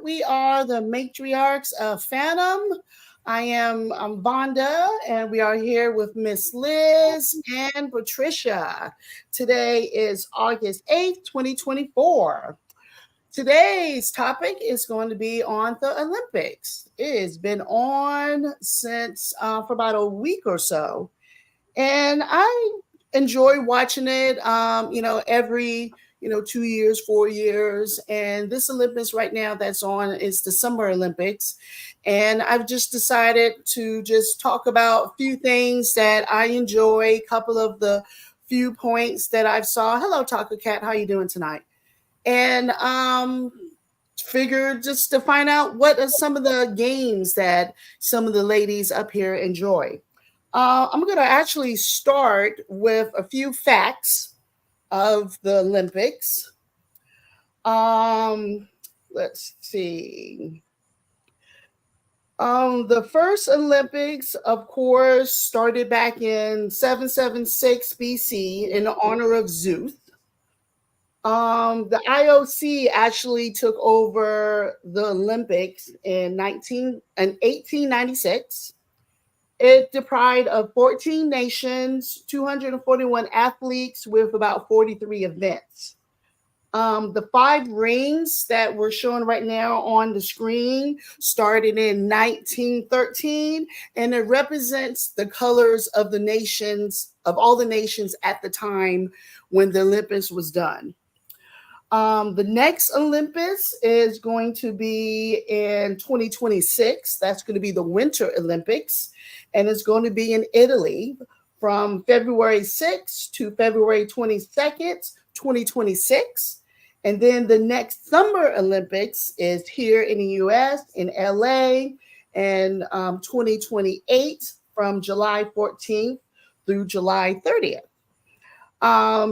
We are the Matriarchs of Fandom. I am Vonda, and we are here with Miss Liz and Patricia. Today is August 8th, 2024. Today's topic is going to be on the Olympics. It has been on since for about a week or so, and I enjoy watching it. Every 2 years, 4 years, and this Olympics right now that's on is the Summer Olympics, and I've just decided to just talk about a few things that I enjoy, a couple of the few points that I've saw. Hello, Taco Cat, how you doing tonight? And figured just to find out what are some of the games that some of the ladies up here enjoy. I'm going to actually start with a few facts of the Olympics. Let's see. The first Olympics, of course, started back in 776 BC in honor of Zeus. The IOC actually took over the Olympics in 1896. It deprived of 14 nations, 241 athletes with about 43 events. The five rings that we're showing right now on the screen started in 1913, and it represents the colors of the nations, of all the nations at the time when the Olympics was done. The next Olympics is going to be in 2026. That's going to be the Winter Olympics, and it's going to be in Italy from February 6th to February 22nd, 2026. And then the next Summer Olympics is here in the US, in LA, in 2028 from July 14th through July 30th.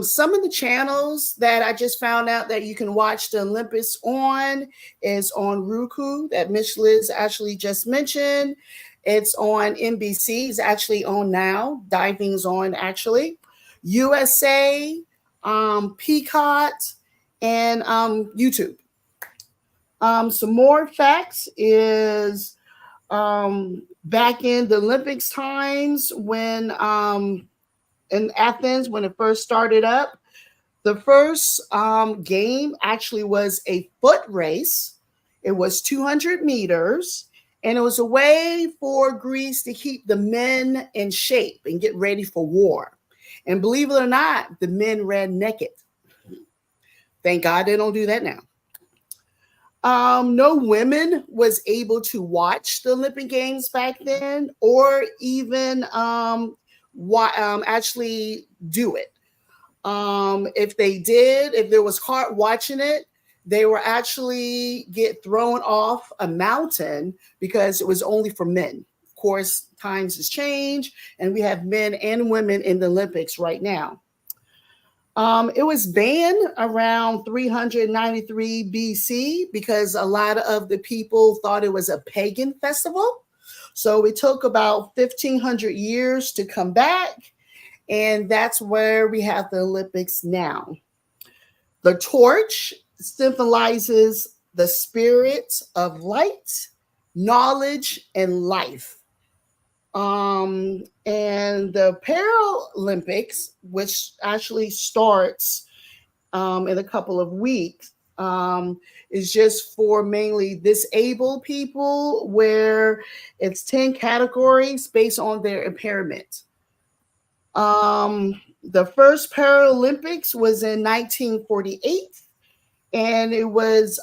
Some of the channels that I just found out that you can watch the Olympics on is on Roku, that Miss Liz actually just mentioned. It's on NBC. It's actually on now. Diving's on actually. USA, Peacock, and YouTube. Some more facts is back in the Olympics times when in Athens when it first started up. The first game actually was a foot race. It was 200 meters, and it was a way for Greece to keep the men in shape and get ready for war. And believe it or not, the men ran naked. Thank God they don't do that now. No women was able to watch the Olympic Games back then, or even actually do it. If they did, if there was caught watching it, they were actually get thrown off a mountain because it was only for men. Of course, times has changed, and we have men and women in the Olympics right now. It was banned around 393 BC because a lot of the people thought it was a pagan festival. So it took about 1,500 years to come back, and that's where we have the Olympics now. The torch symbolizes the spirit of light, knowledge, and life. And the Paralympics, which actually starts in a couple of weeks, is just for mainly disabled people, where it's 10 categories based on their impairment. The first Paralympics was in 1948, and it was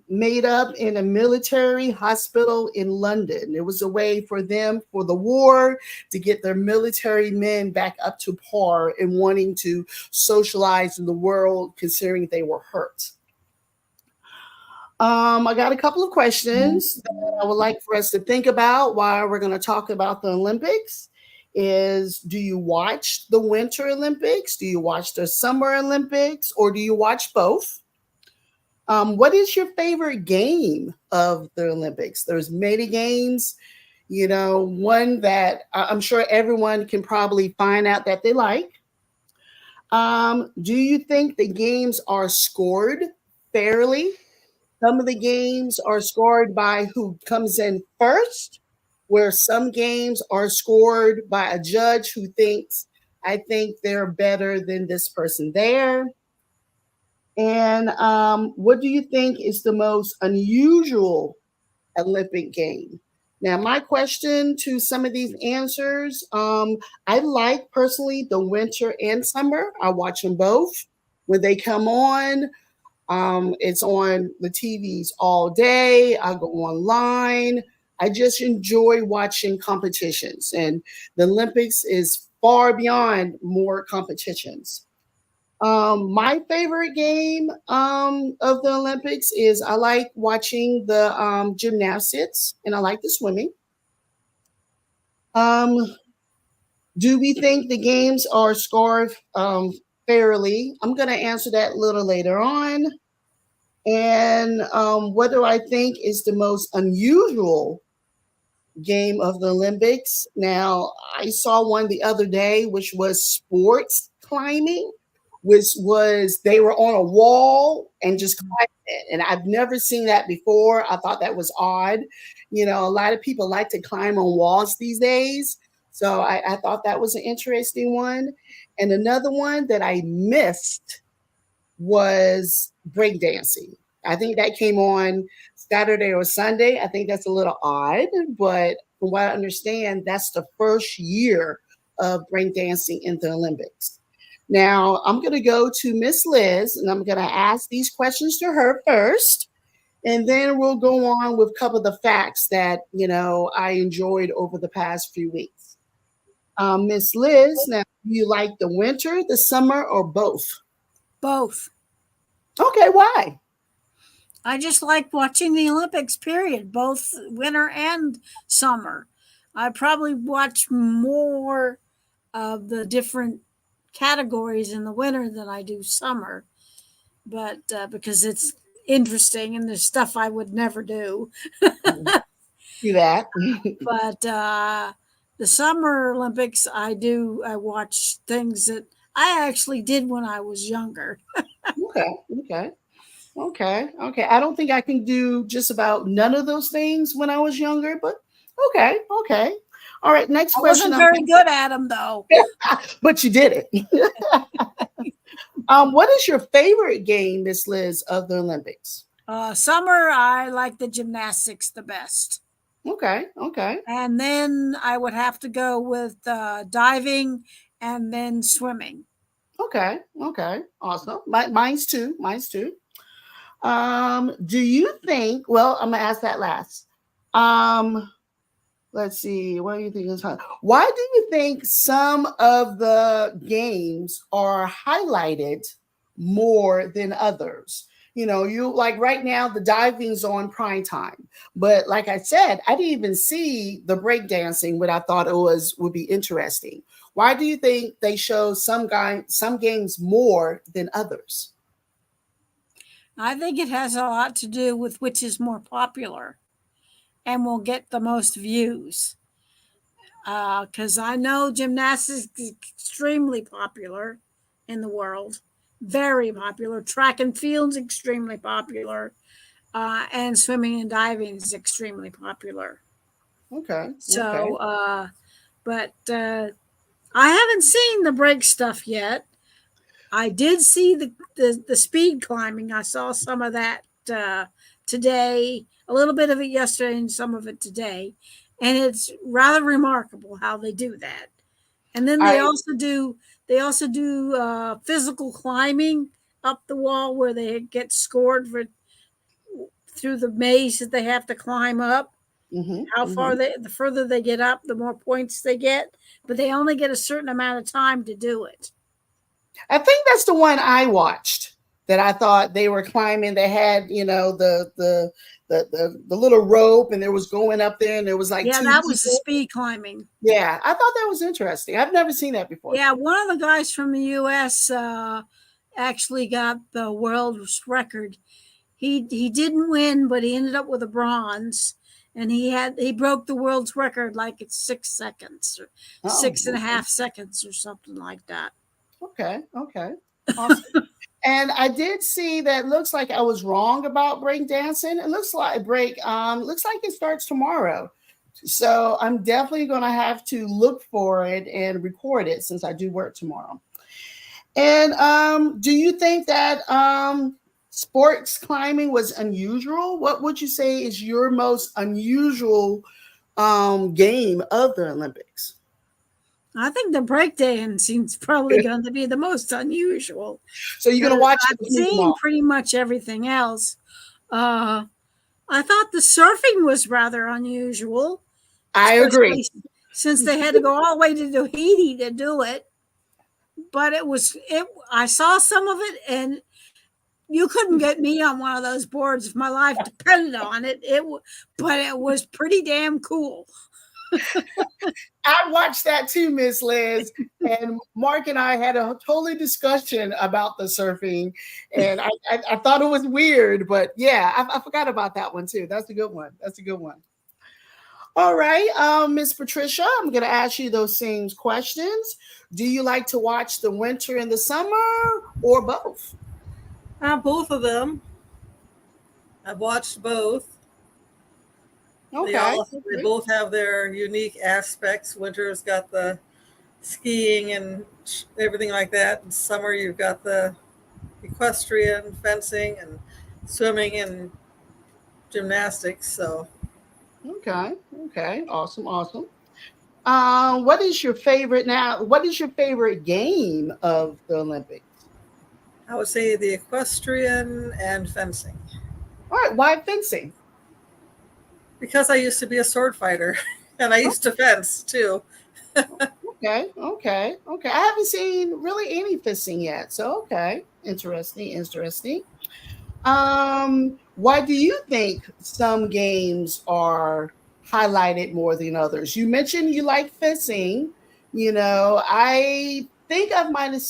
made up in a military hospital in London. It was a way for them, for the war, to get their military men back up to par and wanting to socialize in the world, considering they were hurt. I got a couple of questions that I would like for us to think about while we're going to talk about the Olympics. Do you watch the Winter Olympics? Do you watch the Summer Olympics? Or do you watch both? What is your favorite game of the Olympics? There's many games, one that I'm sure everyone can probably find out that they like. Do you think the games are scored fairly? Some of the games are scored by who comes in first, where some games are scored by a judge who thinks, I think they're better than this person there. And what do you think is the most unusual Olympic game? Now, my question to some of these answers, I like personally the winter and summer. I watch them both when they come on. It's on the TVs all day. I go online. I just enjoy watching competitions, and the Olympics is far beyond more competitions. My favorite game of the Olympics is I like watching the gymnastics and I like the swimming. Um, do we think the games are scored fairly? I'm going to answer that a little later on. And what do I think is the most unusual game of the Olympics? Now, I saw one the other day, which was sports climbing, which was they were on a wall and just climbing it. And I've never seen that before. I thought that was odd. You know, a lot of people like to climb on walls these days. So I thought that was an interesting one. And another one that I missed was breakdancing. I think that came on Saturday or Sunday. I think that's a little odd, but from what I understand, that's the first year of breakdancing in the Olympics. Now, I'm going to go to Miss Liz and I'm going to ask these questions to her first. And then we'll go on with a couple of the facts that, you know, I enjoyed over the past few weeks. Miss Liz, now, do you like the winter, the summer, or both? Both. Okay, why? I just like watching the Olympics, period, both winter and summer. I probably watch more of the different categories in the winter than I do summer, but because it's interesting and there's stuff I would never do. Do that. But the Summer Olympics, I watch things that I actually did when I was younger. Okay, okay, okay. I don't think I can do just about none of those things when I was younger, but okay, okay. All right, next I question. wasn't very good at them though. But you did it. What is your favorite game, Miss Liz, of the Olympics? Summer, I like the gymnastics the best. Okay, okay, And then I would have to go with diving and then swimming. okay, okay. Awesome. Mine's too. Mine's too. Do you think? Well, I'm gonna ask that last. Um, let's see. What do you think is hard? Why do you think some of the games are highlighted more than others? You know, you like right now the diving's on prime time, but like I said, I didn't even see the breakdancing, what I thought it was would be interesting. Why do you think they show some games more than others? I think it has a lot to do with which is more popular and will get the most views. Because I know gymnastics is extremely popular in the world, very popular. Track and field's extremely popular, and swimming and diving is extremely popular. Okay, okay. So, but I haven't seen the break stuff yet. I did see the speed climbing. I saw some of that today, a little bit of it yesterday, and some of it today, and it's rather remarkable how they do that. And then I they also do physical climbing up the wall where they get scored for through the maze that they have to climb up. mm-hmm, How mm-hmm. far the further they get up, the more points they get, but they only get a certain amount of time to do it. I think that's the one I watched that I thought they were climbing. They had, you know, the little rope and there was going up there and there was like Yeah, two that was the people. speed climbing. Yeah, I thought that was interesting. I've never seen that before. Yeah, one of the guys from the U.S. Actually got the world record. He didn't win, but he ended up with a bronze, and he broke the world's record like it's 6 seconds or Oh, six and a half seconds or something like that. okay, okay. Awesome. And I did see that looks like I was wrong about break dancing. It looks like looks like it starts tomorrow. So I'm definitely gonna have to look for it and record it since I do work tomorrow. And do you think that sports climbing was unusual? What would you say is your most unusual game of the Olympics? I think the breakdancing's probably going to be the most unusual So you're gonna because watch it I've with me seen tomorrow. pretty much everything else. Uh, I thought the surfing was rather unusual, I agree. especially since they had to go all the way to Tahiti to do it. But it was it. I saw some of it, and you couldn't get me on one of those boards if my life depended on it. But it was pretty damn cool. I watched that too, Miss Liz. And Mark and I had a totally discussion about the surfing, and I thought it was weird, but yeah, I forgot about that one too. That's a good one. That's a good one. All right, Miss Patricia, I'm going to ask you those same questions. Do you like to watch the winter and the summer, or both? Both of them. I've watched both. Okay. They Okay. both have their unique aspects. Winter's got the skiing and everything like that. In summer, you've got the equestrian, fencing, and swimming and gymnastics. So Okay. Okay. Awesome. Awesome. What is your favorite now? What is your favorite game of the Olympics? I would say the equestrian and fencing. All right, why fencing? Because I used to be a sword fighter and I Oh, used to fence too. okay, okay, okay. I haven't seen really any fencing yet, so okay, interesting, interesting. Why do you think some games are highlighted more than others? You mentioned you like fencing. You know, I think I might have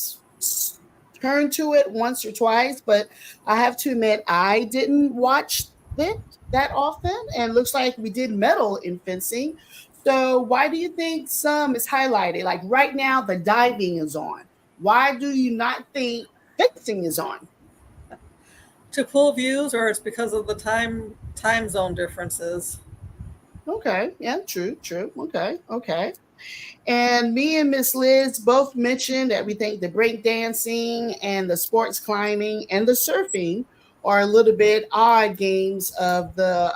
turned to it once or twice, but I have to admit I didn't watch it that often. And looks like we did medal in fencing. So why do you think some is highlighted? Like right now, the diving is on. Why do you not think fencing is on? To pull views, or it's because of the time zone differences. Okay. Yeah, true, true. Okay, okay. And me and Miss Liz both mentioned that we think the break dancing and the sports climbing and the surfing are a little bit odd games of the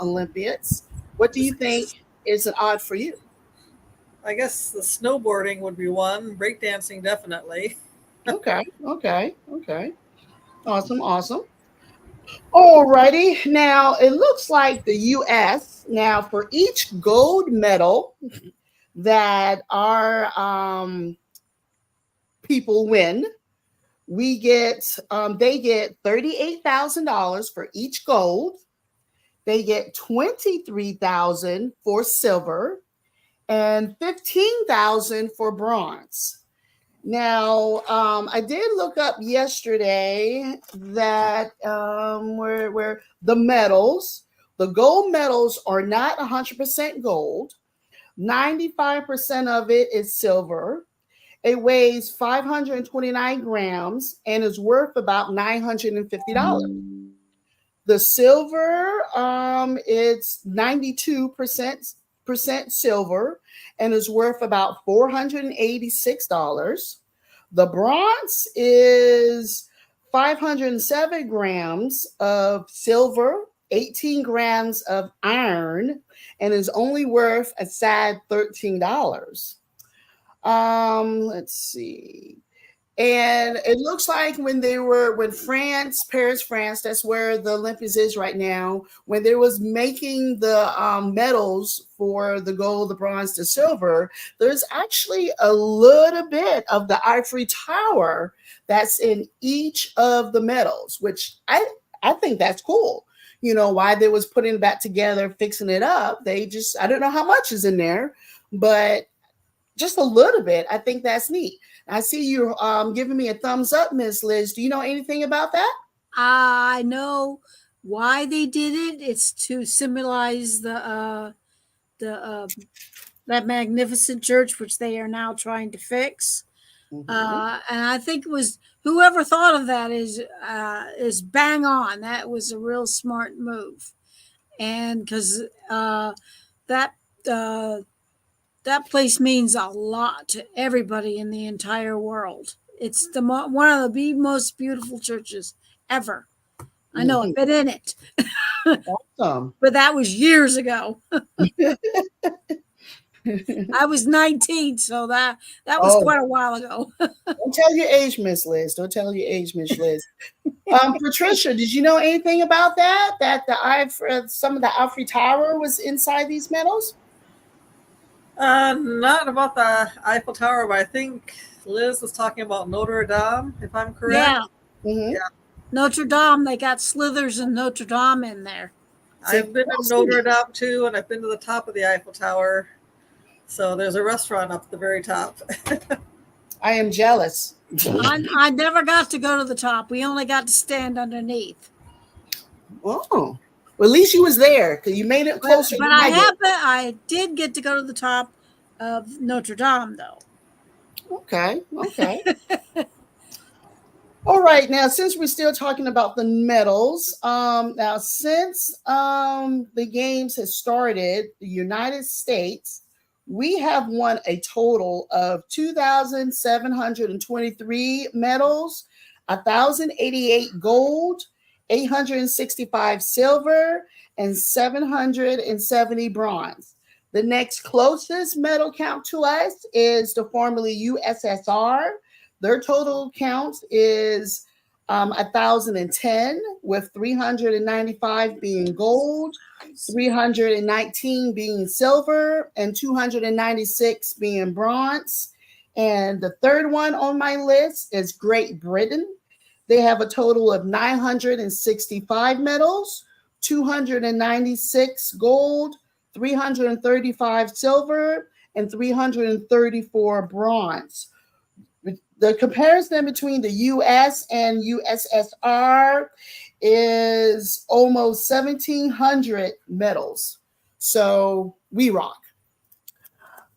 Olympics. What do you think is an odd for you? I guess the snowboarding would be one. Breakdancing, definitely. Okay, okay, okay. Awesome, awesome. Alrighty. Now it looks like the US, now for each gold medal that our people win, we get they get $38,000 for each gold. They get 23,000 for silver and 15,000 for bronze. Now, I did look up yesterday that where the medals, the gold medals are not 100% gold. 95% of it is silver. It weighs 529 grams and is worth about $950. The silver, it's 92% silver and is worth about $486. The bronze is 507 grams of silver, 18 grams of iron, and is only worth a sad $13. Let's see. And it looks like when France, Paris, France, that's where the Olympics is right now, when they was making the medals for the gold, the bronze, the silver, there's actually a little bit of the ivory tower that's in each of the medals, which I think that's cool. You know, why they was putting that together, fixing it up. They just, I don't know how much is in there, but just a little bit. I think that's neat. I see you giving me a thumbs up, Miss Liz. Do you know anything about that? I know why they did it. It's to symbolize the that magnificent church which they are now trying to fix. Mhm. And I think it was whoever thought of that is bang on. That was a real smart move, and because that uh, that place means a lot to everybody in the entire world. It's one of the most beautiful churches ever. I know I've Mhm. been in it, Awesome. but that was years ago. I was 19, so that was Oh, quite a while ago. don't tell your age, Miss Liz. Don't tell your age, Miss Liz. Patricia, did you know anything about that? That some of the Alfred Tower was inside these medals? Not about the Eiffel Tower, but I think Liz was talking about Notre Dame, if I'm Yeah, correct. Mm-hmm. Yeah, Notre Dame. They got Slithers and Notre Dame in there. Say, I've been to Notre Dame too, and I've been to the top of the Eiffel Tower. So there's a restaurant up at the very top. I am jealous. I never got to go to the top. We only got to stand underneath. Oh, well, at least you was there because you made it But closer but than I did. I did get to go to the top of Notre Dame though. Okay, okay. All right, now since we're still talking about the medals, now since the games has started, the United States, we have won a total of 2,723 medals, 1,088 gold, 865 silver, and 770 bronze. The next closest medal count to us is the formerly USSR. Their total count is 1,010, with 395 being gold, 319 being silver, and 296 being bronze. And the third one on my list is Great Britain. They have a total of 965 medals, 296 gold, 335 silver, and 334 bronze. The comparison between the US and USSR is almost 1,700 medals. So we rock.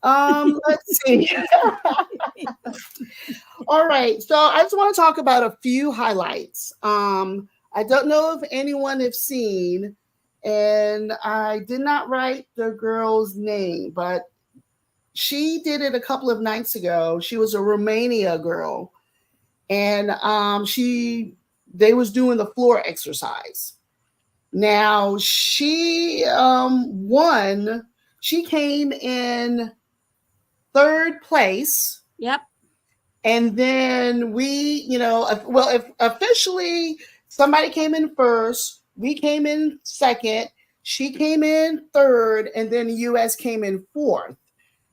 Let's see. All right. So I just want to talk about a few highlights. I don't know if anyone have seen, and I did not write the girl's name, but she did it a couple of nights ago. She was a Romania girl, and they was doing the floor exercise. Now she won. She came in third place, Yep. and then well, if officially somebody came in first, we came in second, she came in third, and then the US came in fourth.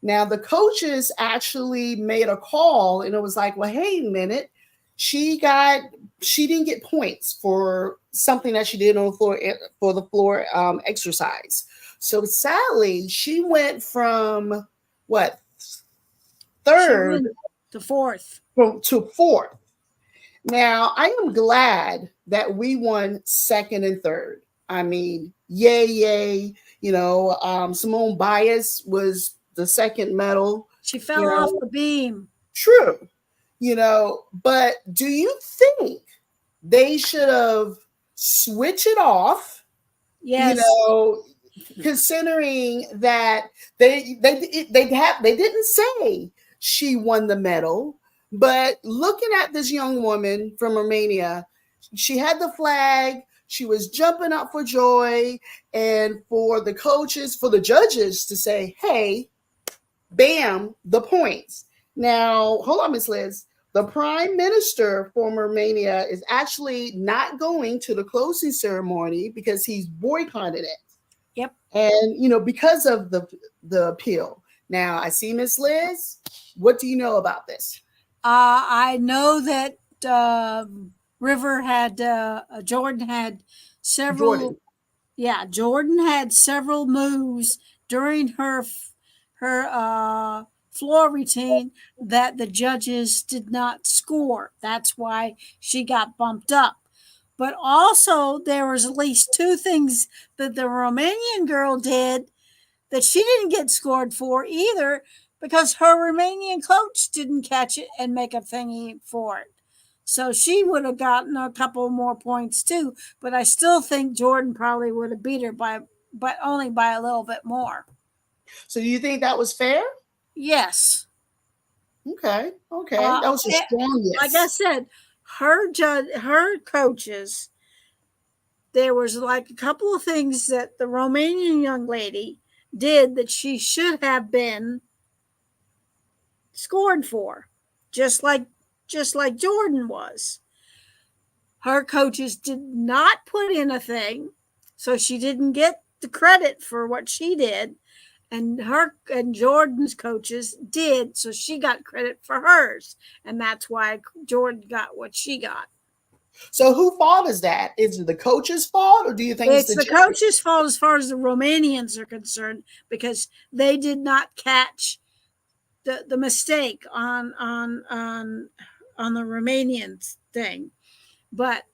Now the coaches actually made a call, and it was like, well, hey a minute, she got she didn't get points for something that she did on the floor for the floor exercise. So sadly, she went from what, She third went to fourth. to fourth. Now I am glad that we won second and third. I mean, yay, yay! Simone Biles was the second medal. She You fell off know, the beam. true. But do you think they should have switched it off? You Yes. know, considering that they didn't say she won the medal, but looking at this young woman from Romania, she had the flag, she was jumping up for joy, and for the coaches, for the judges to say, hey, bam, the points. Now, hold on, Miss Liz. The prime minister from Romania is actually not going to the closing ceremony because he's boycotted it. Yep. And because of the appeal. Now, I see Miss Liz. What do you know about this? I know that River had Jordan had several. Jordan. Yeah, Jordan had several moves during her floor routine that the judges did not score. That's why she got bumped up. But also, there was at least two things that the Romanian girl did that she didn't get scored for either, because her Romanian coach didn't catch it and make a thingy for it. So she would have gotten a couple more points too, but I still think Jordan probably would have beat her but only by a little bit more. So do you think that was fair? Yes. Okay. Okay. That was a strong Like I yes. said, her coaches, there was like a couple of things that the Romanian young lady did that she should have been scored for, just like Jordan was. Her coaches did not put in a thing, so she didn't get the credit for what she did. And her and Jordan's coaches did, so she got credit for hers, and that's why Jordan got what she got. So who fault is that? Is it the coach's fault, or do you think it's It's the the judge? coach's fault as far as the Romanians are concerned because they did not catch the mistake on the Romanian thing. But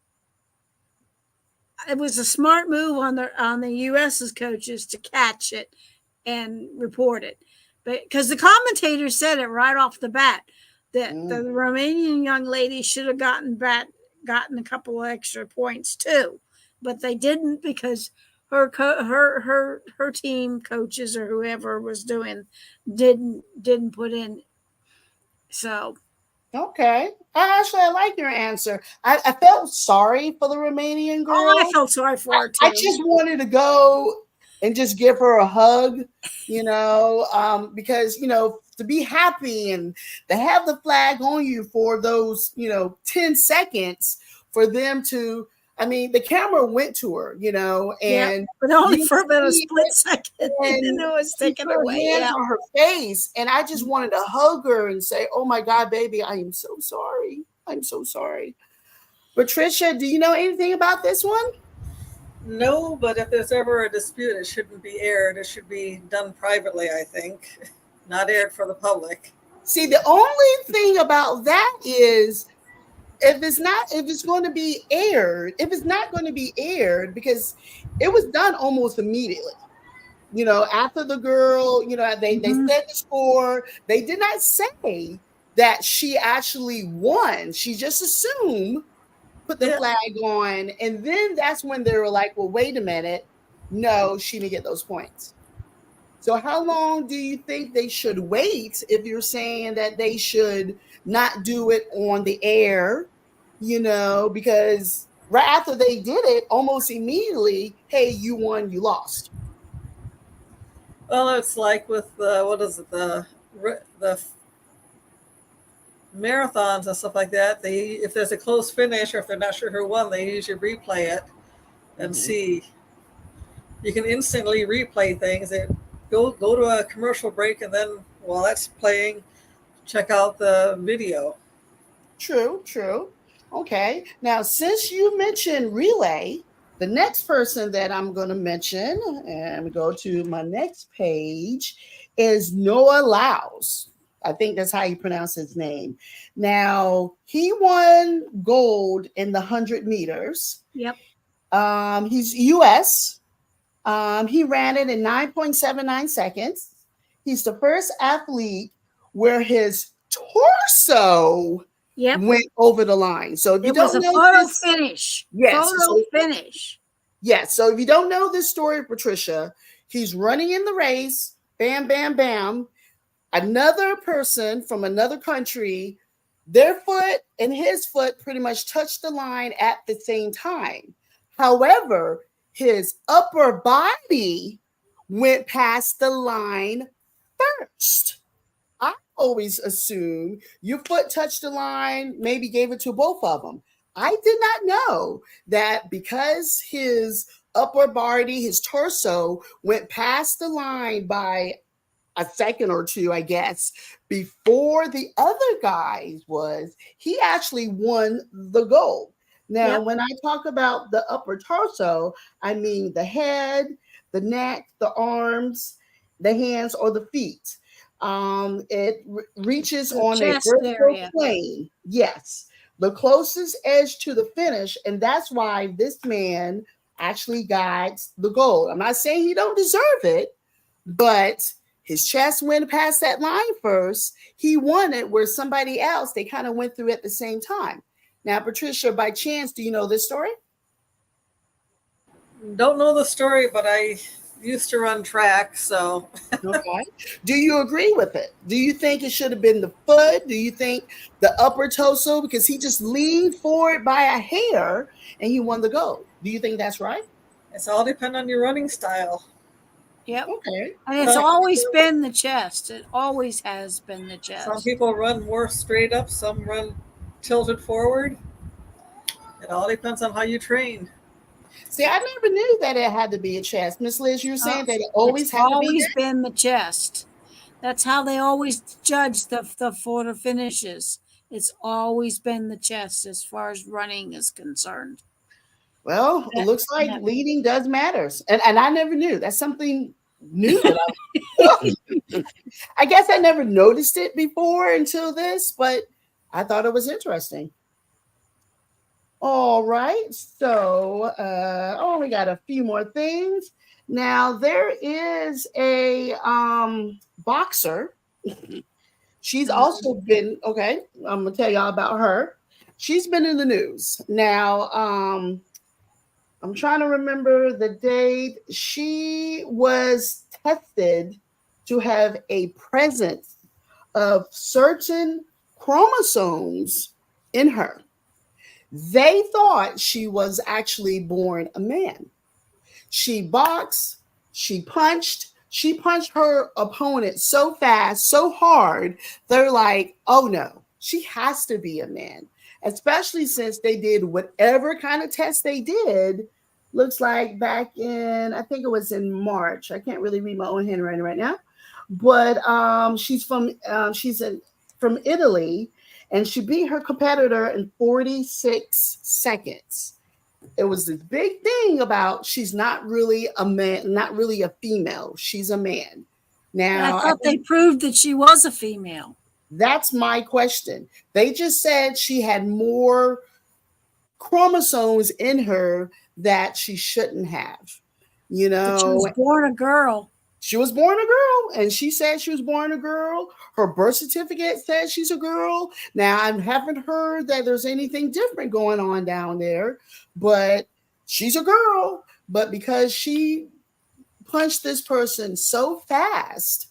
it was a smart move on the US's coaches to catch it and report it, because the commentator said it right off the bat that the Romanian young lady should have gotten a couple of extra points too, but they didn't because her team coaches or whoever was doing didn't put in. So Okay. I like your answer. I felt sorry for the Romanian I girl. felt sorry for her I too. just wanted to go and just give her a hug, because, to be happy and to have the flag on you for those, 10 seconds for them to, I mean, the camera went to her, Yeah, and but only you for about a see split it, second, and then and it was she taken put her away. hands Yeah. on her face, and I just wanted to hug her and say, "Oh my God, baby, I am so sorry. I'm so sorry." Patricia, do you know anything about this one? No, but if there's ever a dispute, it shouldn't be aired. It should be done privately, I think, not aired for the public. See, the only thing about that is if it's going to be aired, if it's not going to be aired, because it was done almost immediately. After the girl, they Mhm. said the score. They did not say that she actually won. She just assumed, put the Yeah. flag on, and then that's when they were like, well, wait a minute. No, she didn't get those points. So how long do you think they should wait if you're saying that they should not do it on the air? Because right after they did it, almost immediately, hey, you won, you lost. Well, it's like with what is it, the marathons and stuff like that. They, if there's a close finish or if they're not sure who won, they usually replay it and see. You can instantly replay things. Go to a commercial break, and then while that's playing, check out the video. True, true. Okay. Now, since you mentioned relay, the next person that I'm going to mention, and go to my next page, is Noah Lyles. I think that's how you pronounce his name. Now, he won gold in the 100 meters. Yep. He's US. He ran it in 9.79 seconds. He's the first athlete where his torso Yep. went over the line. So if you It was don't a know photo this, finish. yes, Photo finish. yes. So if you don't know this story, Patricia, he's running in the race. Bam, bam, bam. Another person from another country, their foot and his foot pretty much touched the line at the same time. However, his upper body went past the line first. I always assumed your foot touched the line, maybe gave it to both of them. I did not know that because his upper body, his torso went past the line by a second or two, I guess, before the other guys was, he actually won the gold. Now, Yep. when I talk about the upper torso, I mean the head, the neck, the arms, the hands, or the feet. It reaches The on a chest vertical area. plane. Yes, the closest edge to the finish, and that's why this man actually got the gold. I'm not saying he don't deserve it, but his chest went past that line first. He won it where somebody else, they kind of went through at the same time. Now, Patricia, by chance, do you know this story? Don't know the story, but I used to run track, so Okay. Do you agree with it? Do you think it should have been the foot? Do you think the upper torso? Because he just leaned forward by a hair and he won the gold. Do you think that's right? it's all depend on your running style. Yep. Okay. And it's Some always people, been the chest. It always has been the some chest. people run more straight up, some run tilted forward. It all depends on how you train. See, I never knew that it had to be a chest. Miss Liz, you're Uh, saying that it it's always had to be always that? been the chest. That's how they always judge the photo finishes. It's always been the chest as far as running is concerned. Well, it That, looks like that, leading does matters. And I never knew. That's something new that I I guess I never noticed it before until this, but I thought it was interesting. All right. So, oh, we got a few more things. Now, there is a boxer. She's also been, okay, I'm going to tell y'all about her. She's been in the news. Now, I'm trying to remember the date. She was tested to have a presence of certain chromosomes in her. They thought she was actually born a man. She boxed, she punched her opponent so fast, so hard, they're like, oh no, she has to be a man. Especially since they did whatever kind of test they did, looks like back in, I think it was in March. I can't really read my own handwriting right now. But from Italy, and she beat her competitor in 46 seconds. It was this big thing about she's not really a man, not really a female. She's a man. I Now, I thought they think proved that she was a female. that's my question. They just said she had more chromosomes in her that she shouldn't have. You That she was know, born a girl. she was born a girl, and she said she was born a girl. Her birth certificate says she's a girl. Now, I haven't heard that there's anything different going on down there, but she's a girl. But because she punched this person so fast,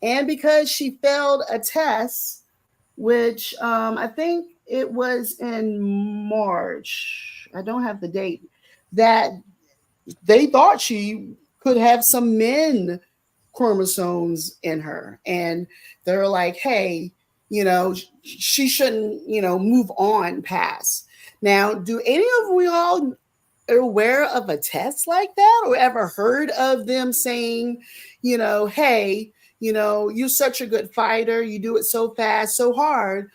and because she failed a test, which I think it was in March, I don't have the date, that they thought she could have some men chromosomes in her, and they're like, hey, she shouldn't, move on past. Now, do any of we all aware of a test like that, or ever heard of them saying, hey, you're such a good fighter, you do it so fast, so hard,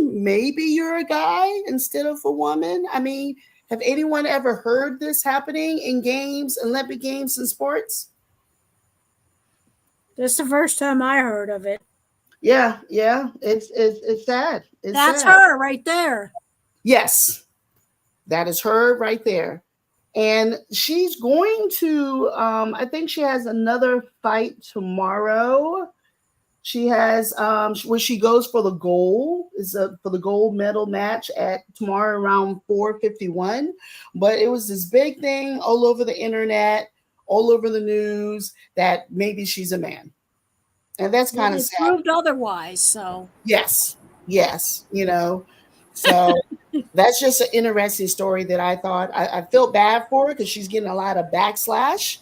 maybe you're a guy instead of a woman? I mean, have anyone ever heard this happening in games, Olympic games and sports? This is the first time I heard of it. Yeah, yeah. It's sad. It's That's sad. her right there. Yes, that is her right there. And she's going to I think she has another fight tomorrow. She has where she goes for the gold, for the gold medal match at tomorrow around 4:51. But it was this big thing all over the internet, all over the news, that maybe she's a man. And that's Well, kind of they sad. proved otherwise. So Yes, yes, So that's just an interesting story that I thought I felt bad for her because she's getting a lot of backslash.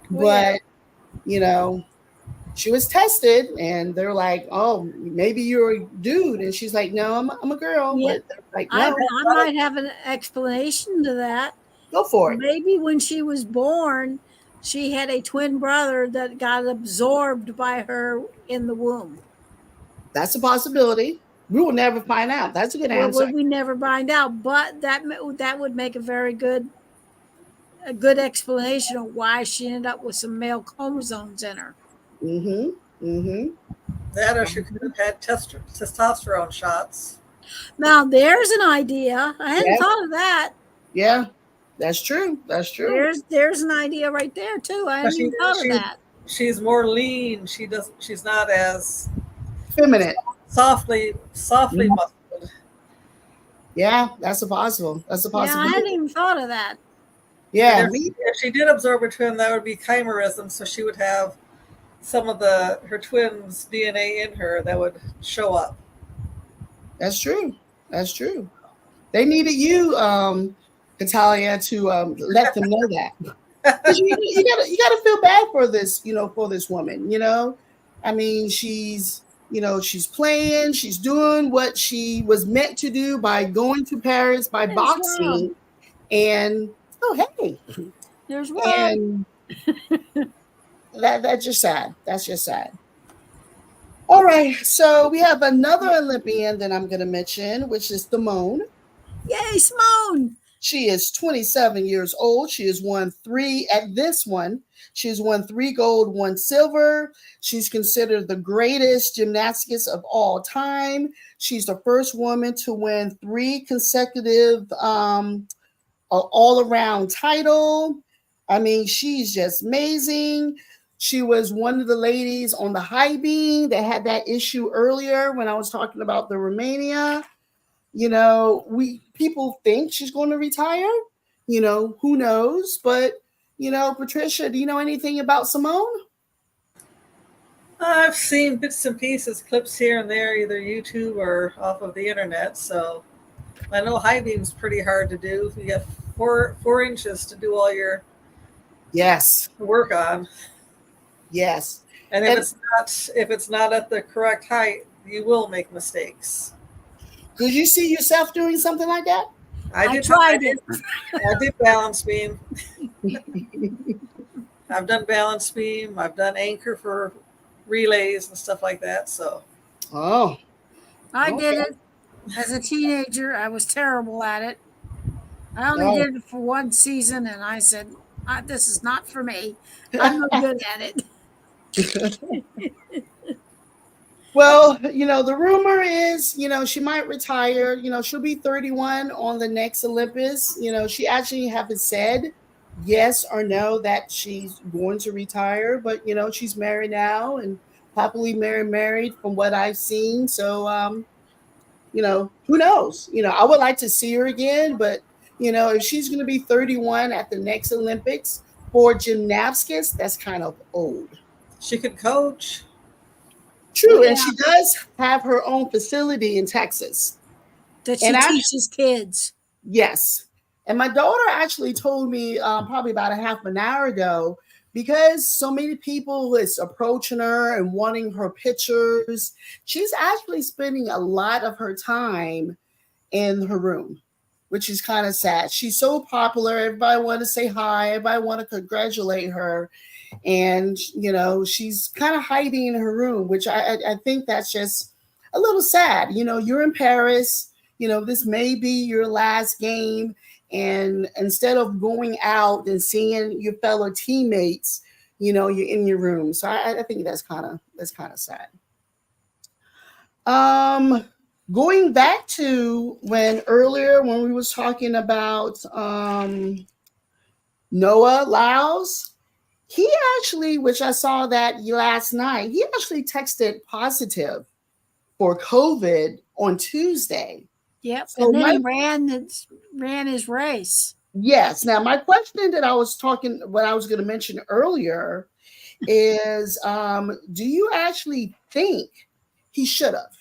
well, yeah. But you know, she was tested, and they're like, "Oh, maybe you're a dude," and she's like, "No, I'm a girl." Yeah, But they're like, I, "No, I might have an explanation to that. go for it." Maybe when she was born, she had a twin brother that got absorbed by her in the womb. That's a possibility. We will never find out. That's a good Well, answer. we never find out, but that would make a good explanation of why she ended up with some male chromosomes in her. Mm-hmm. Mm-hmm. That or she could have had testosterone shots. Now there's an idea. I hadn't Yeah, thought of that. yeah. That's true. That's true. There's an idea right there too. I But hadn't even thought of that. she's more lean. She's not as Feminine. softly Mhm. muscled. Yeah, that's a possible. That's a Yeah, I hadn't possibility. even thought of that. And Yeah, me. if she did absorb a twin, that would be chimerism. So she would have some of the her twins' DNA in her that would show up. That's true. That's true. They needed you, Natalia, to let them know that. Because you gotta feel bad for this, for this woman. I mean, she's playing, she's doing what she was meant to do by going to Paris by There's Rob. boxing, and oh hey, There's Rob. and that's just sad. That's just sad. All right, so we have another Olympian that I'm gonna mention, which is Simone. Yay, Simone. She is 27 years old. She has won three at this one. She has won 3 gold, 1 silver. She's considered the greatest gymnastist of all time. She's the first woman to win 3 consecutive all around title. I mean, she's just amazing. She was one of the ladies on the high beam that had that issue earlier when I was talking about the Romania. We people think she's going to retire. Who knows? But Patricia, do you know anything about Simone? I've seen bits and pieces, clips here and there, either YouTube or off of the internet. So I know high beam's pretty hard to do. You got four inches to do all your Yes, work on, yes. and And if it's not at the correct height, you will make mistakes. could you see yourself doing something like that? I tried it. I did balance beam. I've done balance beam. I've done anchor for relays and stuff like that. So Oh, I okay. did it as a teenager. I was terrible at it. I only Oh. did it for one season, and I said, "This is not for me. I'm no good at it." Well, the rumor is, she might retire. She'll be 31 on the next Olympus. She actually haven't said yes or no that she's going to retire, but she's married now and happily married from what I've seen. So, who knows? I would like to see her again, but if she's going to be 31 at the next Olympics for gymnastics, that's kind of old. she could coach. True, and Yeah, she does have her own facility in Texas. that And she actually, teaches kids. yes. And my daughter actually told me probably about a half an hour ago, because so many people is approaching her and wanting her pictures. She's actually spending a lot of her time in her room, which is kind of sad. She's so popular. Everybody want to say hi. Everybody want to congratulate her, and she's kind of hiding in her room, which I think that's just a little sad. You're in Paris. This may be your last game, and instead of going out and seeing your fellow teammates, you're in your room. So I think that's kind of sad. um Going back to when earlier when we was talking about Noah Lyles, he actually, which I saw that last night, he actually texted positive for COVID on Tuesday. Yep, So and then my he ran his race. yes, now my question that what I was going to mention earlier is, do you actually think he should have?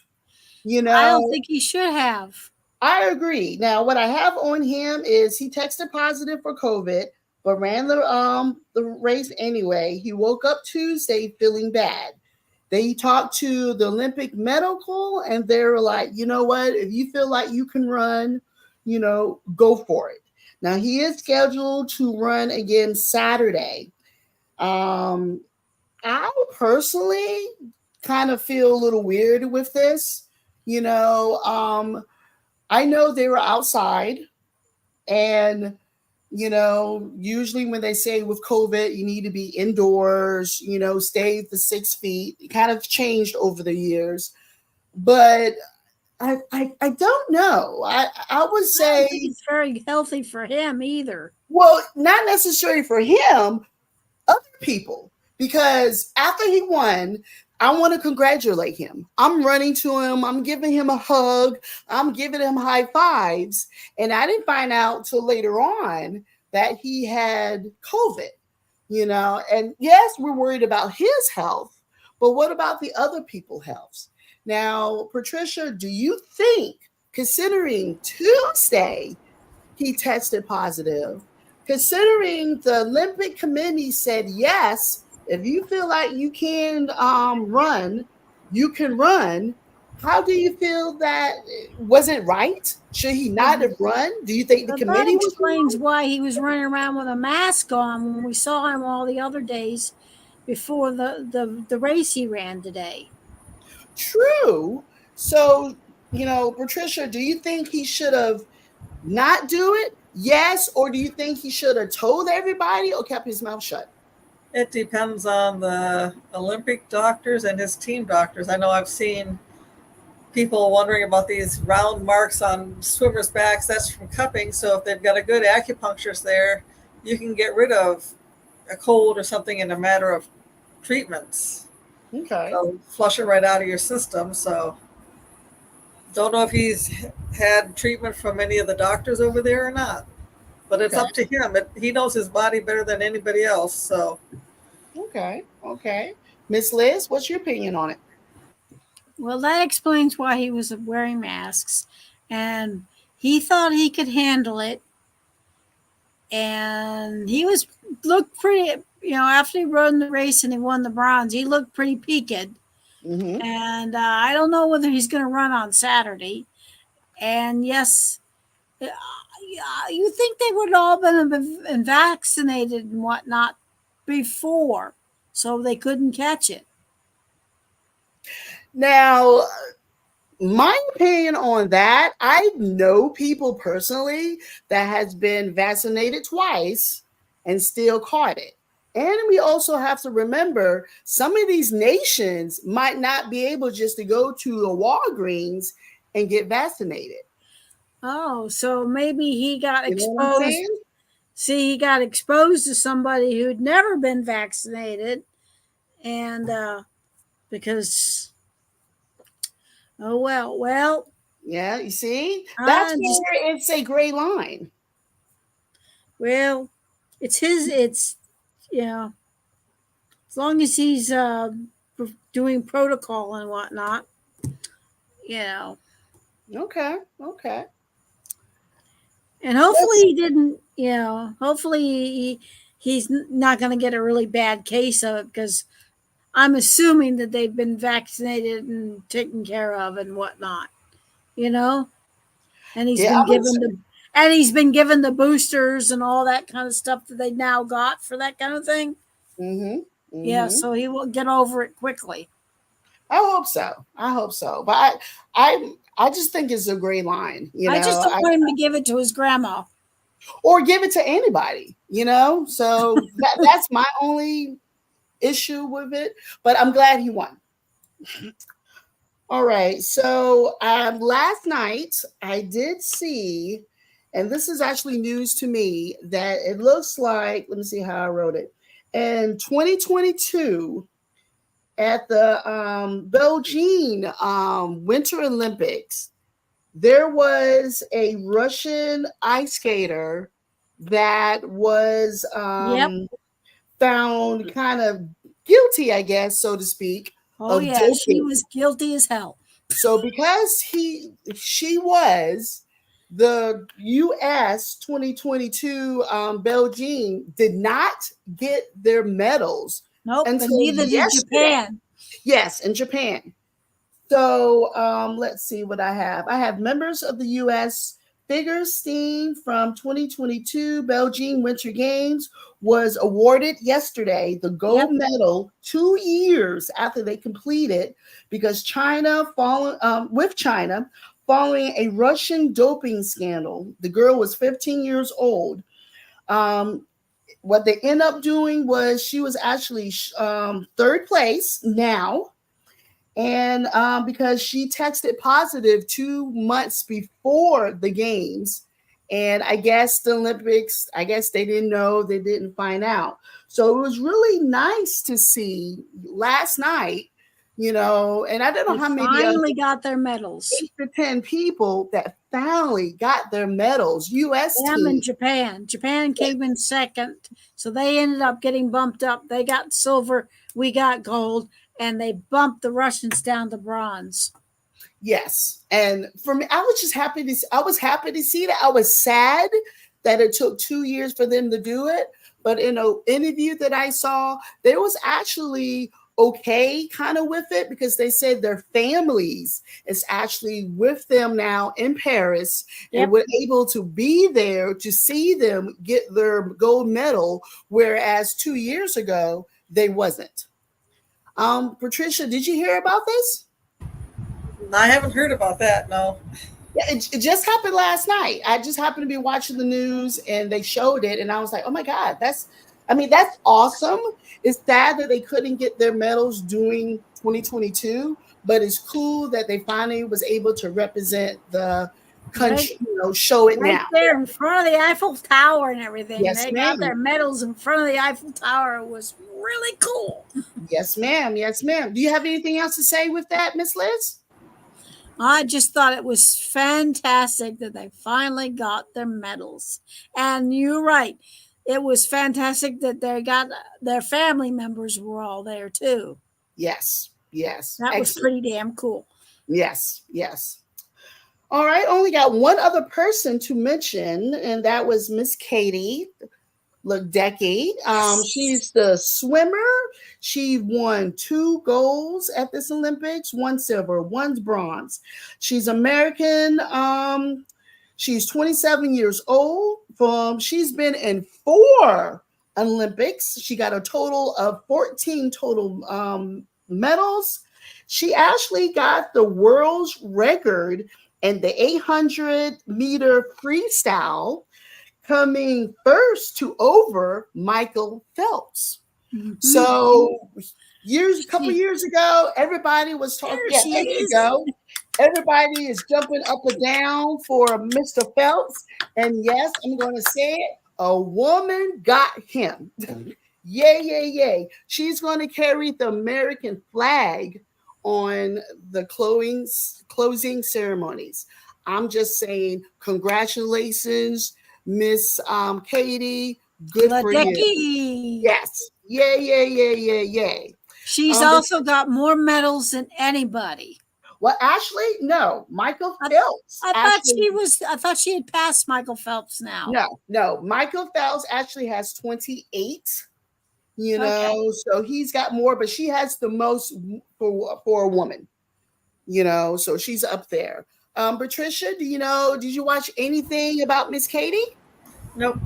You I don't know, think he should have. I agree. Now, what I have on him is he tested positive for COVID, but ran the race anyway. He woke up Tuesday feeling bad. They talked to the Olympic medical, and they were like, you know what? If you feel like you can run, go for it. Now he is scheduled to run again Saturday. Um, I personally kind of feel a little weird with this. You know, um, I know they were outside, and usually when they say with COVID, you need to be indoors, stay the 6 feet. It kind of changed over the years, but I don't know. I would I don't say, think it's very healthy for him either. well, not necessarily for him, other people. because after he won, I want to congratulate him. I'm running to him. I'm giving him a hug. I'm giving him high fives. And I didn't find out till later on that he had COVID, and yes, we're worried about his health, but what about the other people's health? Now, Patricia, do you think, considering Tuesday he tested positive, considering the Olympic Committee said yes, if you feel like you can run, you can run. How do you feel that? Was it right? Should he not have run? Do you think the But that committee was explains why he was running around with a mask on when we saw him all the other days before the race he ran today. true? So, Patricia, do you think he should have not do it? Yes, or do you think he should have told everybody or kept his mouth shut? It depends on the Olympic doctors and his team doctors. I know I've seen people wondering about these round marks on swimmers' backs. That's from cupping. So if they've got a good acupuncturist there, you can get rid of a cold or something in a matter of treatments. Okay. So flush it right out of your system. So don't know if he's had treatment from any of the doctors over there or not. But it's Okay. up to him. He knows his body better than anybody else. So Okay. Okay. Miss Liz, what's your opinion on it? Well, that explains why he was wearing masks, and he thought he could handle it, and he was looked pretty. After he run the race and he won the bronze, he looked pretty peaked. Mm-hmm. And I don't know whether he's going to run on Saturday. And yes, you think they would all been vaccinated and whatnot before, so they couldn't catch it. Now, my opinion on that, I know people personally that has been vaccinated twice and still caught it. And we also have to remember some of these nations might not be able just to go to a Walgreens and get vaccinated. Oh, so maybe he got You know what I'm exposed. saying? See, he got exposed to somebody who'd never been vaccinated, and because well, Yeah, you see? That's I just where it's a gray line. well, it's his. It's as long as he's doing protocol and whatnot, you know, Okay, okay. and hopefully Yes. he didn't. Hopefully he's not going to get a really bad case of it because I'm assuming that they've been vaccinated and taken care of and whatnot. You know, and he's Yeah, I been would given say. the boosters and all that kind of stuff that they now got for that kind of thing. Mm-hmm. Yeah, Mm-hmm. so he will get over it quickly. I hope so. I hope so. But I just think it's a gray line, I just don't want him to give it to his grandma. or give it to anybody. So that's my only issue with it. But I'm glad he won. All right. So last night I did see, and this is actually news to me, that it looks like, let me see how I wrote it. In 2022, at the Beijing Winter Olympics, there was a Russian ice skater that was Yep. found kind of guilty, I guess, so to speak, Oh of yeah, she doping. was guilty as hell. So because she was the U.S. 2022 Beijing did not get their medals Nope, but until neither did yesterday. Japan. Yes, in Japan. So let's see what I have. I have members of the U.S. figure steam from 2022 Beijing Winter Games was awarded yesterday the gold Yep. medal 2 years after they completed because with China following a Russian doping scandal. The girl was 15 years old. Um, what they end up doing was she was actually third place now, and because she tested positive 2 months before the games, And I guess the Olympics, I guess they didn't know, they didn't find out. So it was really nice to see last night, and I don't know They how many finally got their medals. 8 to 10 people that finally got their medals. U.S. Them team. and Japan. Japan came in second, so they ended up getting bumped up. They got silver, we got gold, and they bumped the Russians down to bronze. Yes. And for me, I was happy to see that. I was sad that it took 2 years for them to do it. But in an interview that I saw, they was actually okay kind of with it, because they said their families is actually with them now in Paris, and Yep. were able to be there to see them get their gold medal, whereas 2 years ago they wasn't. Patricia, did you hear about this? I haven't heard about that. No. Yeah, it just happened last night. I just happened to be watching the news and they showed it, and I was like, "Oh my God, that's awesome." It's sad that they couldn't get their medals during 2022, but it's cool that they finally was able to represent the Right, country, show it right now. there in front of the Eiffel Tower and everything. Yes, They got ma'am. their medals in front of the Eiffel Tower. It was really cool. Yes, ma'am. Yes, ma'am. Do you have anything else to say with that, Miss Liz? I just thought it was fantastic that they finally got their medals. And you're right. It was fantastic that they got their family members were all there too. Yes. Yes. That was Excellent. pretty damn cool. Yes. Yes. All right. Only got one other person to mention, and that was Miss Katie Ledecky. She's the swimmer. She won 2 golds at this Olympics, 1 silver, 1 bronze. She's American. She's 27 years old. She's been in 4 Olympics. She got a total of 14 total medals. She actually got the world's record in the 800-meter freestyle, coming first to over Michael Phelps. Mm-hmm. So a couple years ago, everybody was talking. There Yeah, she there you is. go. Everybody is jumping up and down for Mr. Phelps. And yes, I'm going to say it. A woman got him. Yay, yay, yay. She's going to carry the American flag on the closing ceremonies. I'm just saying, congratulations, Miss Katie. Good for you. Ledecky. Yes. Yay, yay, yay, yay, yay. She's also got more medals than anybody. Well, actually, no. Michael Phelps. I thought she had passed Michael Phelps now. No. Michael Phelps actually has 28. Okay. So he's got more, but she has the most for a woman. So she's up there. Patricia, did you watch anything about Miss Katie? Nope.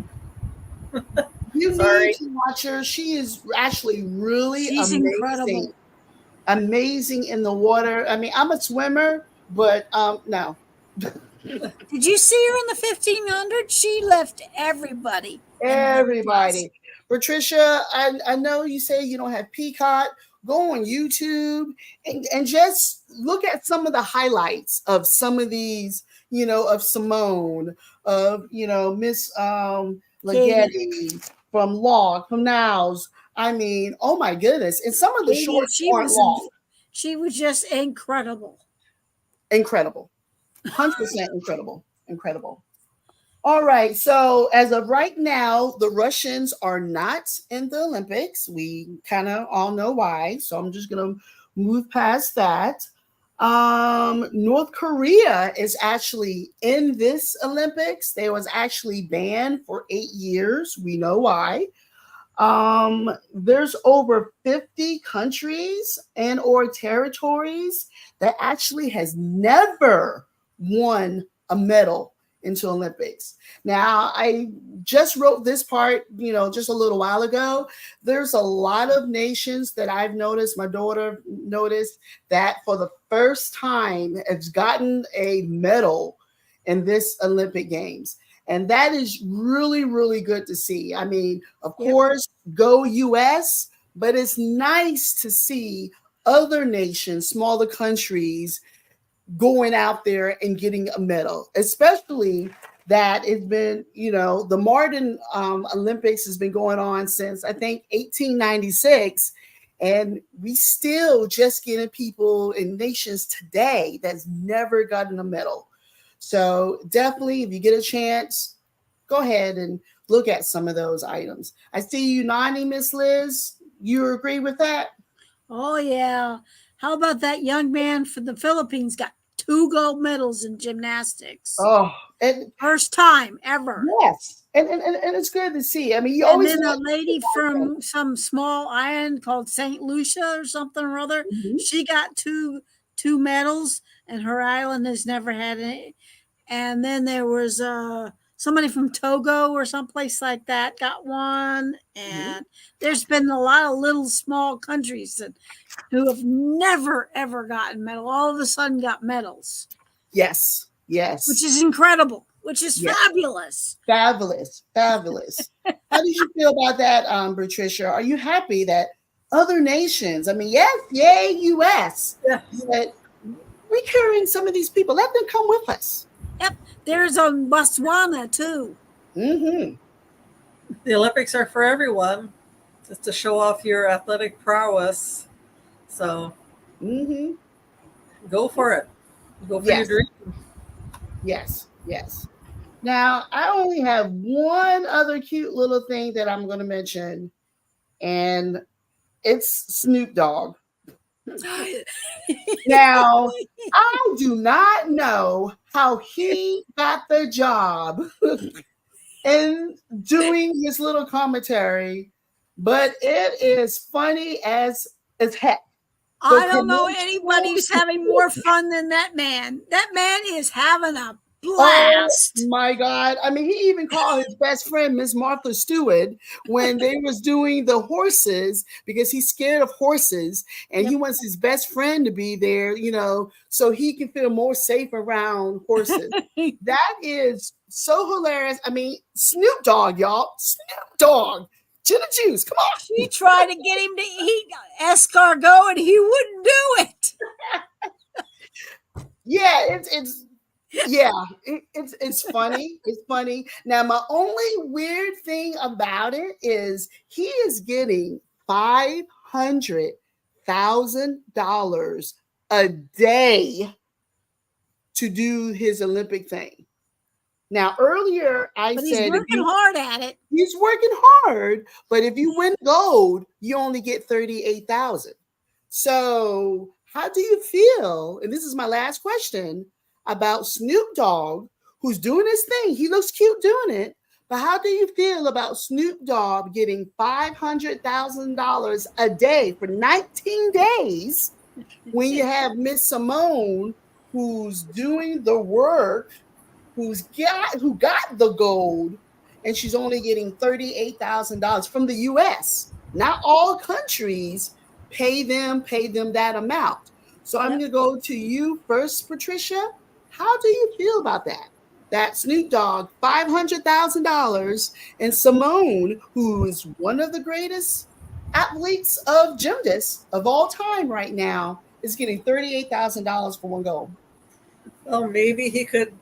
You Sorry. need to watch her. She is actually really She's amazing. incredible. Amazing in the water. I mean, I'm a swimmer, but no. Did you see her in the 1500? She left everybody. Everybody. Patricia, I know you say you don't have Peacock. Go on YouTube and just look at some of the highlights of some of these, of Simone, of, Miss Legetti, from Log, from Nows. I mean, oh my goodness. And some of the shorts aren't long. She was just incredible. Incredible. 100% incredible. Incredible. All right. So as of right now, the Russians are not in the Olympics. We kind of all know why. So I'm just going to move past that. North Korea is actually in this Olympics. They was actually banned for 8 years. We know why. There's over 50 countries and or territories that actually has never won a medal into Olympics. Now, I just wrote this part, just a little while ago. There's a lot of nations that I've noticed, my daughter noticed, that for the first time has gotten a medal in this Olympic Games. And that is really, really good to see. I mean, of course, go US, but it's nice to see other nations, smaller countries, going out there and getting a medal, especially that it's been, the modern Olympics has been going on since I think 1896. And we still just getting people in nations today that's never gotten a medal. So definitely, if you get a chance, go ahead and look at some of those items. I see you nodding, Miss Liz. You agree with that? Oh, yeah. How about that young man from the Philippines got 2 gold medals in gymnastics? Oh, and First time ever. yes, and it's good to see. I mean, you And always then a want. lady from some small island called Saint Lucia or something or other, Mhm. she got two medals, and her island has never had any. And then there was somebody from Togo or someplace like that got one. Mhm. And there's been a lot of little small countries who have never ever gotten medal. All of a sudden got medals, Yes, which yes, is incredible, which is yes. fabulous. Fabulous, fabulous. How did you feel about that, Patricia? Are you happy that other nations? I mean, yes, yay, U.S., Yes. but we're carrying some of these people. Let them come with us. Yep, there's a Botswana too. Mm-hmm. The Olympics are for everyone, just to show off your athletic prowess. So Mm-hmm. go for it. Go for your Yes, dream. yes, yes. Now, I only have one other cute little thing that I'm going to mention, and it's Snoop Dogg. Now, I do not know how he got the job in doing his little commentary, but it is funny as heck. The I don't know anybody commercials. who's having more fun than that man. That man is having a Oh blast. my God. I mean, he even called his best friend, Miss Martha Stewart, when they was doing the horses because he's scared of horses and he Yep. wants his best friend to be there, so he can feel more safe around horses. That is so hilarious. I mean, Snoop Dogg, y'all. Snoop Dogg. Gin and juice. Come on. She tried to get him to eat escargot and he wouldn't do it. Yeah, it's yeah, it's funny. It's funny. Now, my only weird thing about it is he is getting $500,000 a day to do his Olympic thing. Now, earlier I But he's said if working you hard at it. he's working hard, but if you win gold, you only get 38,000. So, how do you feel? And this is my last question about Snoop Dogg, who's doing his thing. He looks cute doing it. But how do you feel about Snoop Dogg getting $500,000 a day for 19 days when you have Miss Simone who's doing the work, who got the gold, and she's only getting $38,000 from the US. Not all countries pay them that amount. So I'm Yep. going to go to you first, Patricia. How do you feel about that? That Snoop Dogg $500,000 and Simone, who is one of the greatest athletes of gymnasts of all time right now, is getting $38,000 for one goal. Well, maybe he could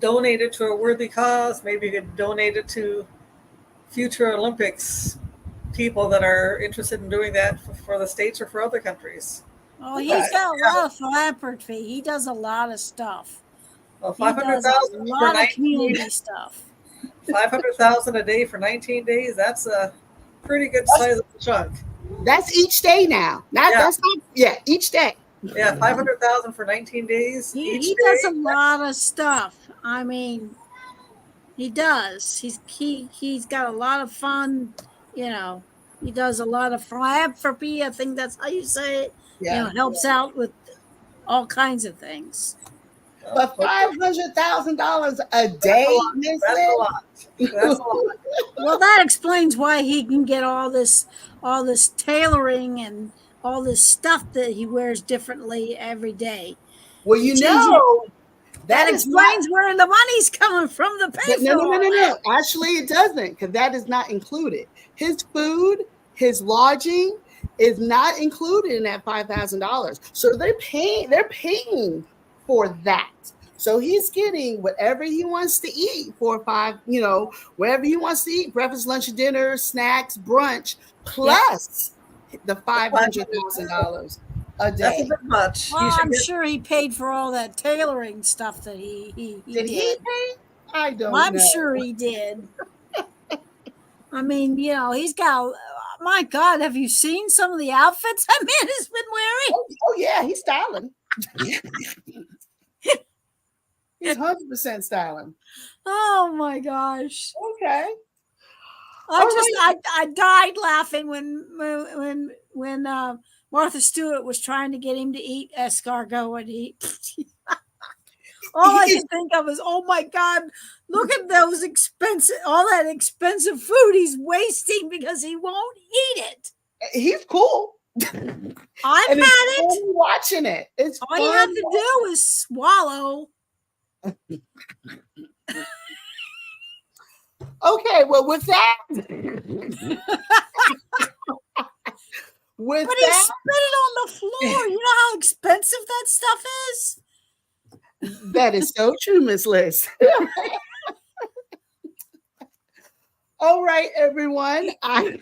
donate it to a worthy cause. Maybe he could donate it to future Olympics people that are interested in doing that for the States or for other countries. Oh, he's got a lot of philanthropy. He does a lot of stuff. Well, He does a 500,000 for lot of 19, community stuff. 500,000 a day for 19 days. That's a pretty good size of a chunk. That's each day now. Not Yeah. that's not yeah, each day. Yeah, 500,000 for 19 days. Each He day. does a lot of stuff. I mean, he does. He's got a lot of fun. You know, he does a lot of philanthropy. I think that's how you say it. Yeah. Helps out with all kinds of things. But Well, $500,000 a that's a day, lot. Miss That's a Liz? lot. That's a lot. Well, that explains why he can get all this tailoring and all this stuff that he wears differently every day. Well, Changing that that is not explains where the money's coming from to pay no, for no, no, all no, that. no. Actually, it doesn't, because that is not included. His food, his lodging is not included in that $5,000. So they're paying for that. So he's getting whatever he wants to eat for five, wherever he wants to eat, breakfast, lunch, dinner, snacks, brunch, plus the $500,000 a That's a day. bit much. Well, You should I'm get. sure he paid for all that tailoring stuff that he Did he did. pay? I don't I'm know. sure he did. I mean, he's got. My God, have you seen some of the outfits that man has been wearing? Oh yeah, he's styling. He's 100% styling. Oh my gosh! Okay. I died laughing when Martha Stewart was trying to get him to eat escargot, and he. All I could think of is, oh my God, look at all that expensive food he's wasting because he won't eat it. He's cool. I've had it. Watching it. It's all you have to do is swallow. Okay, well, with that, but he spit it on the floor. You know how expensive that stuff is? That is so true, Miss Liz. All right, everyone. I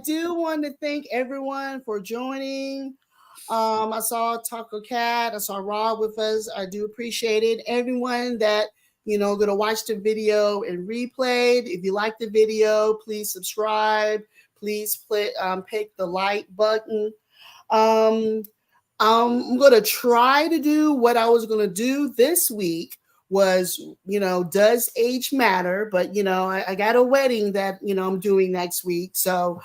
do want to thank everyone for joining. I saw Taco Cat. I saw Rob with us. I do appreciate it. Everyone that going to watch the video and replay. If you like the video, please subscribe. Please pick the like button. I'm going to try to do what I was going to do this week was, does age matter? But, I got a wedding that, I'm doing next week. So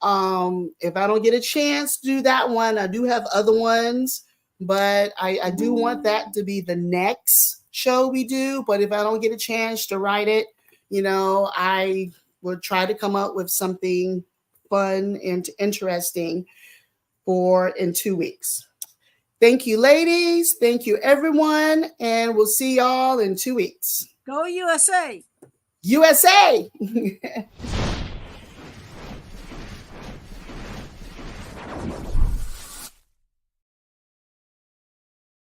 if I don't get a chance to do that one, I do have other ones, but I do want that to be the next show we do. But if I don't get a chance to write it, I will try to come up with something fun and interesting in 2 weeks. Thank you, ladies. Thank you, everyone. And we'll see y'all in 2 weeks. Go USA. USA.